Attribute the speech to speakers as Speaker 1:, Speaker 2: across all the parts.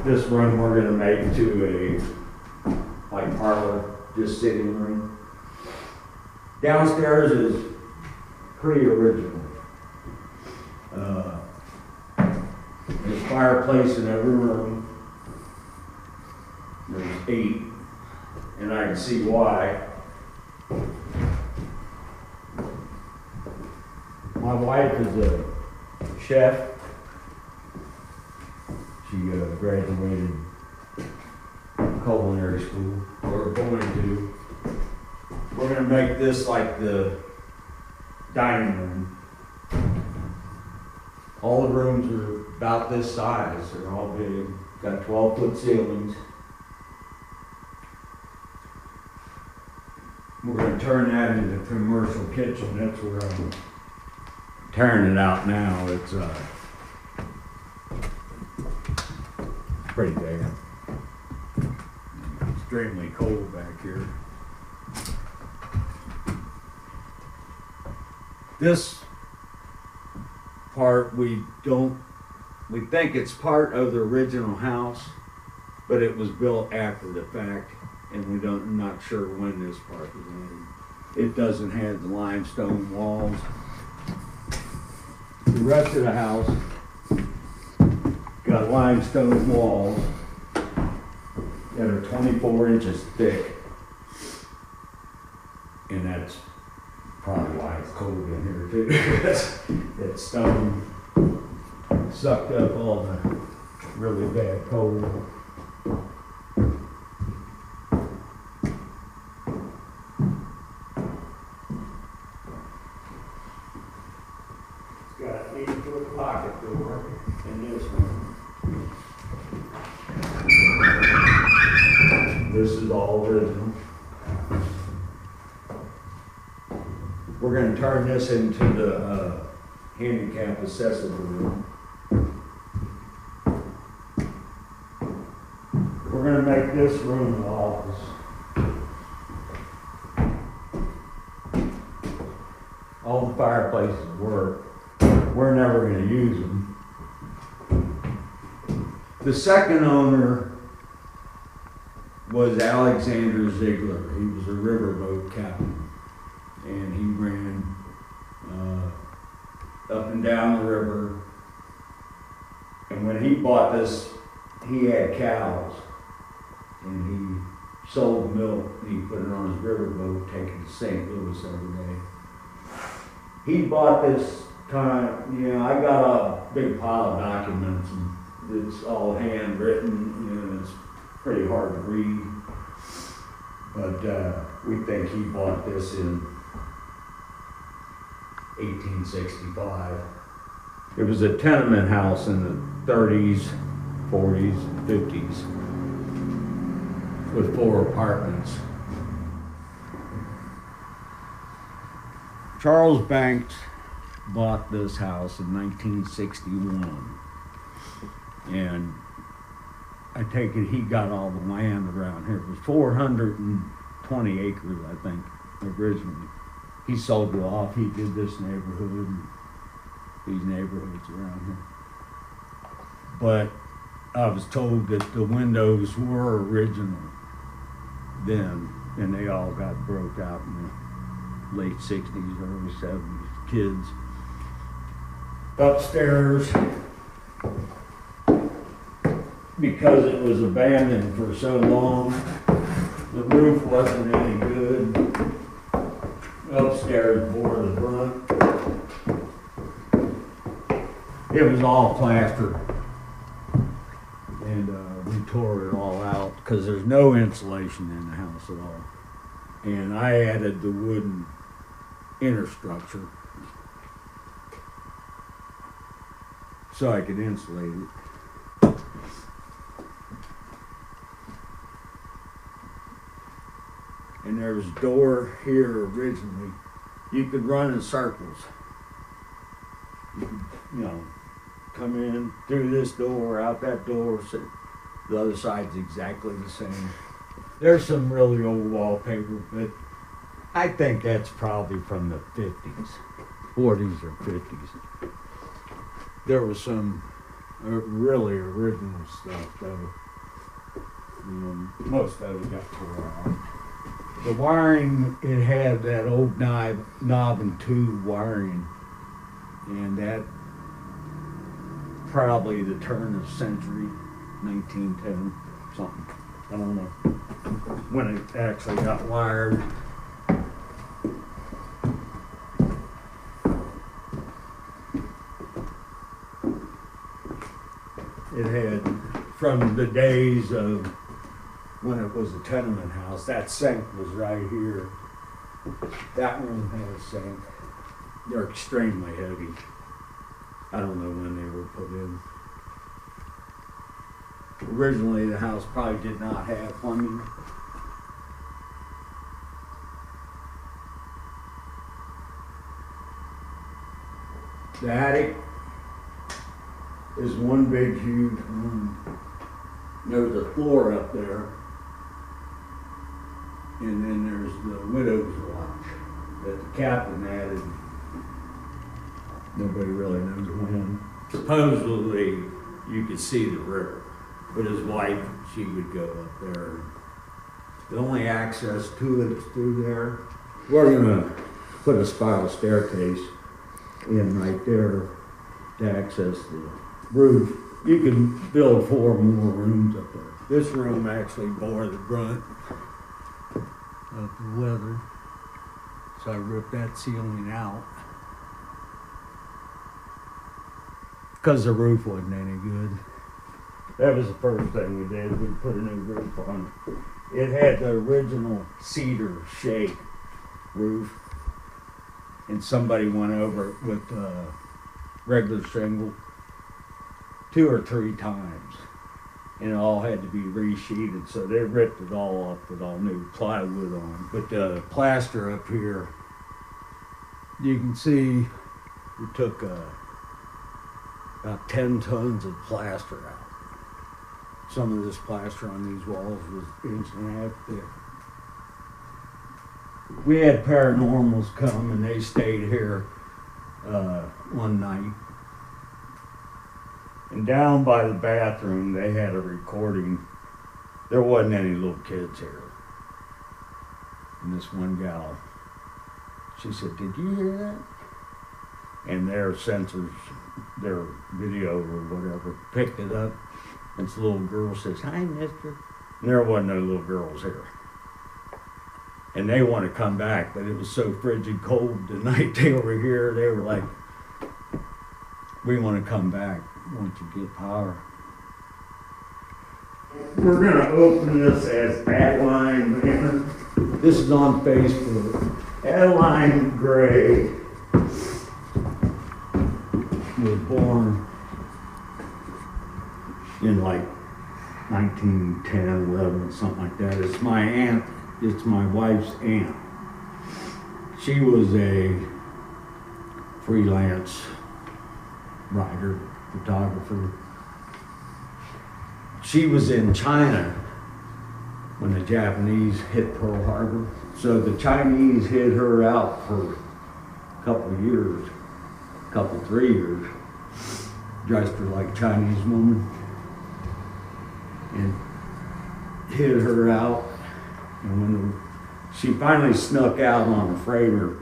Speaker 1: This room we're gonna make to a, like parlor, just sitting room. Downstairs is pretty original. There's fireplace in every room. There's 8, and I can see why. My wife is a chef. She graduated culinary school, or going to. We're gonna make this like the dining room. All the rooms are about this size. They're all big. Got 12-foot ceilings. We're gonna turn that into a commercial kitchen. That's where I'm tearing it out now. It's pretty bad. Extremely cold back here. This part we think it's part of the original house, but it was built after the fact, and I'm not sure when this part was added. It doesn't have the limestone walls. The rest of the house got limestone walls that are 24 inches thick, and that's probably why it's cold in here too. That stone sucked up all the really bad cold. It's got an 8-foot pocket door in this one. This is all original. We're going to turn this into the handicap accessible room. We're going to make this room an office. All the fireplaces work. We're never going to use them. The second owner was Alexander Ziegler. He was a riverboat captain. And he ran up and down the river. And when he bought this, he had cows. And he sold milk, and he put it on his riverboat, taking to St. Louis every day. He bought this time, I got a big pile of documents, and it's all handwritten, it's pretty hard to read. But we think he bought this in 1865. It was a tenement house in the 30s, 40s, 50s with 4 apartments. Charles Banks bought this house in 1961, and I take it he got all the land around here. It was 420 acres, I think, originally. He sold it off. He did this neighborhood and these neighborhoods around here. But I was told that the windows were original then, and they all got broke out in the late 60s, early 70s. Kids. Upstairs, because it was abandoned for so long, the roof wasn't any good. Upstairs bore the brunt. It was all plaster, and we tore it all out because there's no insulation in the house at all. And I added the wooden inner structure so I could insulate it. And there was a door here originally. You could run in circles. You could, come in through this door, out that door. So the other side's exactly the same. There's some really old wallpaper, but I think that's probably from the 50s, 40s or 50s. There was some really original stuff though. And most of it got tore out. The wiring, it had that old knob and tube wiring, and that probably the turn of the century, 1910 something. I don't know when it actually got wired. It had, from the days of when it was a tenement house, that sink was right here. That room had a sink. They're extremely heavy. I don't know when they were put in. Originally, the house probably did not have plumbing. The attic is one big, huge room. There's a floor up there. And then there's the widow's watch that the captain added. Nobody really knows when. Supposedly, you could see the river, but his wife, she would go up there. The only access to it is through there. We're gonna put a spiral staircase in right there to access the roof. You can build 4 more rooms up there. This room actually bore the brunt of the weather, so I ripped that ceiling out because the roof wasn't any good. That was the first thing we did. We put a new roof on. It had the original cedar shake roof, and somebody went over it with regular shingle 2 or 3 times. And it all had to be resheeted, so they ripped it all off with all new plywood on. But the plaster up here, you can see we took about 10 tons of plaster out. Some of this plaster on these walls was 1.5 inches thick. We had paranormals come and they stayed here one night. And down by the bathroom, they had a recording. There wasn't any little kids here. And this one gal, she said, "Did you hear that?" And their sensors, their video or whatever, picked it up. And this little girl says, "Hi, mister." And there wasn't no little girls here. And they want to come back, but it was so frigid cold the night they were here, they were like, "We want to come back once you get power." We're going to open this as Adeline Manor. This is on Facebook. Adeline Gray was born in like 1910, 11, something like that. It's my aunt. It's my wife's aunt. She was a freelance writer, photographer. She was in China when the Japanese hit Pearl Harbor. So the Chinese hid her out for a couple of years, 3 years, dressed her like a Chinese woman, and hid her out. And when she finally snuck out on a freighter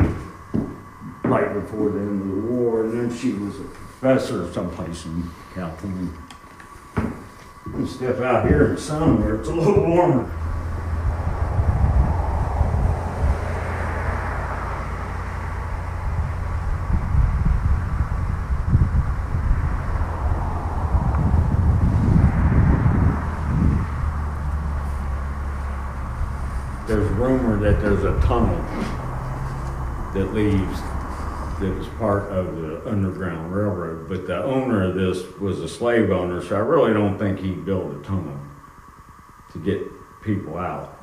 Speaker 1: right before the end of the war, and then she was a professor someplace in California. You step out here in the sun where it's a little warmer. There's rumor that there's a tunnel that leaves that was part of the Underground Railroad, but the owner of this was a slave owner, so I really don't think he built a tunnel to get people out.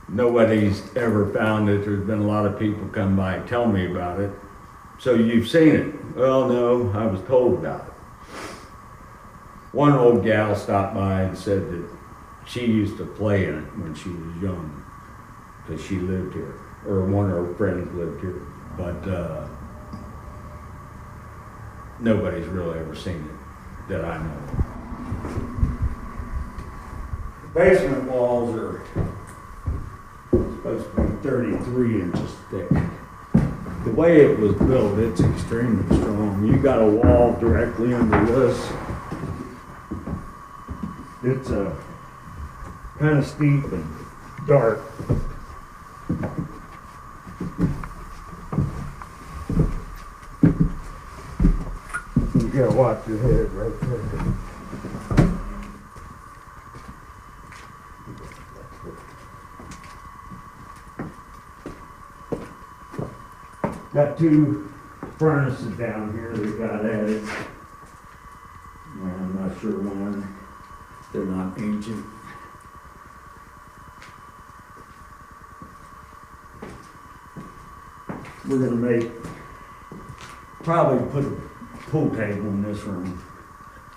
Speaker 1: Nobody's ever found it. There's been a lot of people come by and tell me about it. So you've seen it? Well, no, I was told about it. One old gal stopped by and said that she used to play in it when she was young, because she lived here, or one of her friends lived here, but nobody's really ever seen it. that I know of. The basement walls are supposed to be 33 inches thick. The way it was built, it's extremely strong. You got a wall directly under this. It's kind of steep and dark. You gotta watch your head right there. Got two furnaces down here that got added. I'm not sure when. They're not ancient. We're gonna probably put a pool table in this room.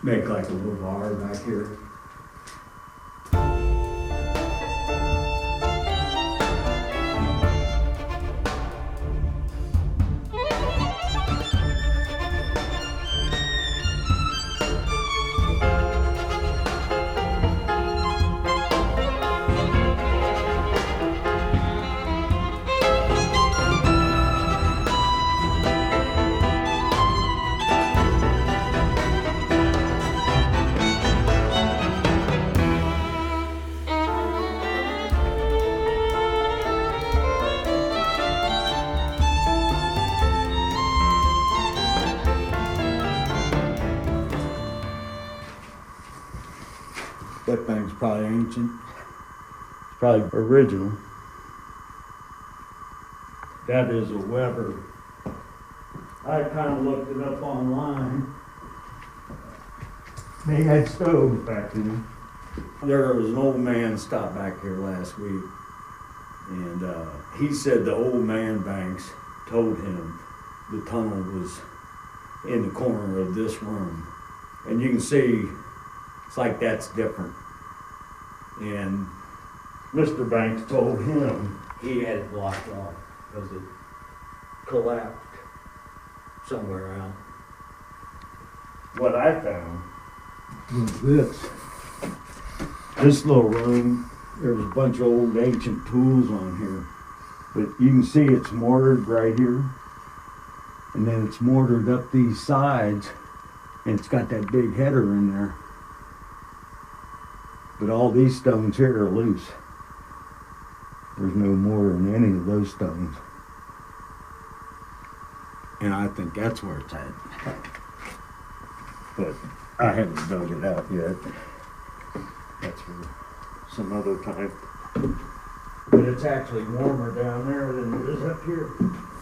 Speaker 1: Make like a little bar back here. That thing's probably ancient. It's probably original. That is a Weber. I kind of looked it up online. They had stoves back then. There was an old man stopped back here last week, and he said the old man banks told him the tunnel was in the corner of this room. And you can see it's like that's different. And Mr. Banks told him he had it blocked off because it collapsed somewhere out. What I found was this little room. There's a bunch of old ancient tools on here, but you can see it's mortared right here, and then it's mortared up these sides, and it's got that big header in there. But all these stones here are loose. There's no mortar in any of those stones. And I think that's where it's at. But I haven't dug it out yet. That's for some other time. But it's actually warmer down there than it is up here.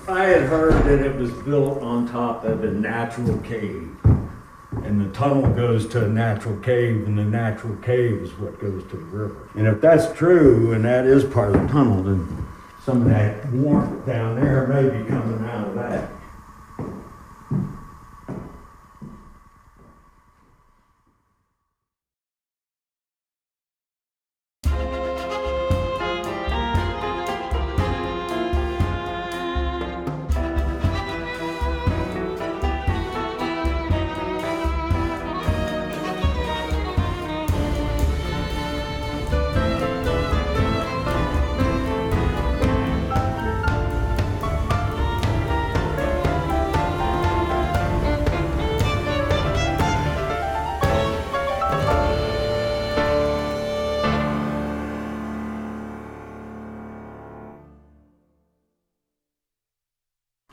Speaker 1: I had heard that it was built on top of a natural cave. And the tunnel goes to a natural cave, and the natural cave is what goes to the river. And if that's true, and that is part of the tunnel, then some of that warmth down there may be coming out of that.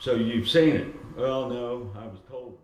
Speaker 1: So you've seen it? Well, no, I was told.